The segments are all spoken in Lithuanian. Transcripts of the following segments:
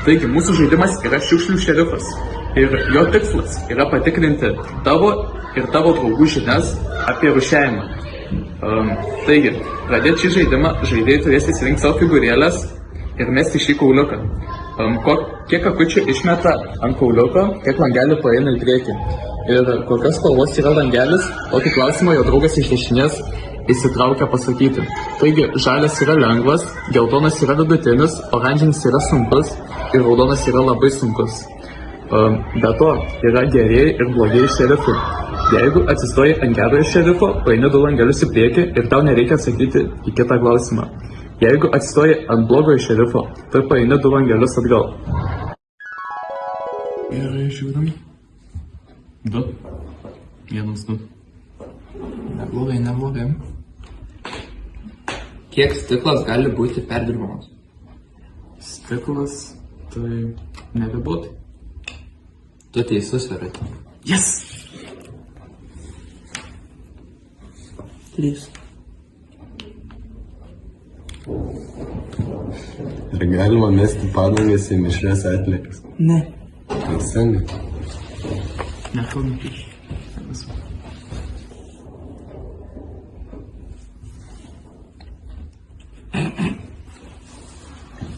Taigi, mūsų žaidimas yra šiukšlių šerifas. Ir jo tikslas yra patikrinti tavo ir tavo draugų žinias apie rūšiavimą. Taigi, pradėti šį žaidimą žaidėjai turės įsirinkti savo figūrėlės ir mesti šį kauliuką. Kiek akučių išmeta ant kauliuko, tiek langelį paeina į priekį. Ir kokios spalvos yra langelis, tokį klausimą jo draugas iš dešinės įsitraukia pasakyti. Taigi, žalias yra lengvas, geltonas yra vidutinis, oranžinis yra sunkus ir raudonas yra labai sunkus. Be to, yra gerieji ir blogieji šerifai. Jeigu atsistoji ant gerojo šerifo, paeini 2 langelius į priekį ir tau nereikia atsakyti į kitą klausimą. Jeigu atsistoji ant blogojo šerifo, tai paeini 2 langelius atgal. Gerai, žiūrim. 2. 1, 2. Neblogai, neblogai. Kiek stiklas gali būti perdirbamas? Stiklas, tai neribot. Tu teisus yra. Yes! 3. Ar galima mesti padangas į mišrias atliekas? Ne. Teisingai. Nekalbam.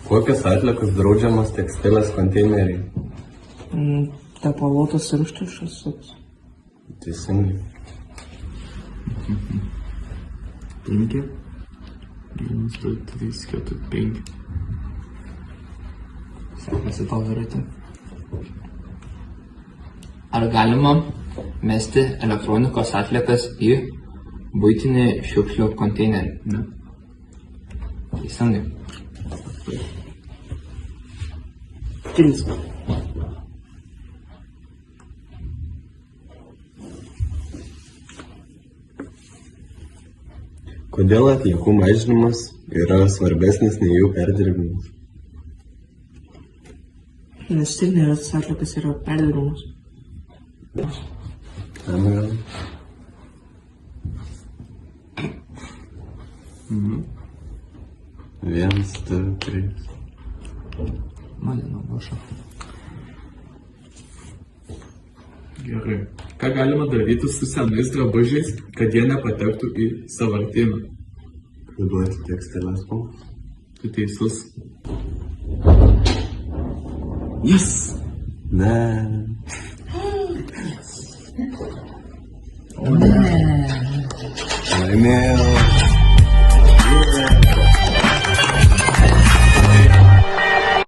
Kokios atliekos draudžiamos tekstilės konteineriai? Tepalotas ir užtušas. Teisingai. 5. 1, 2, 3, 4, 5. Sekasi tau daryti. Ar galima mesti elektronikos atliekas į buitinį šiukšlių konteinerį? Ne. Teisingai. 3. Kodėl atliekų mažinimas yra svarbesnis nei jų perdirbimas? Nes stiklinės atliekas yra perdirbamas. Gal. 1, 2, 3. Malino maža. Gerai. Ką galima daryti su senais drabužiais, kad jie nepatektų į sąvartyną? Duoti tekstilės spalvas. Tu teisus. Yes! Ne. Ne. Laimėjau.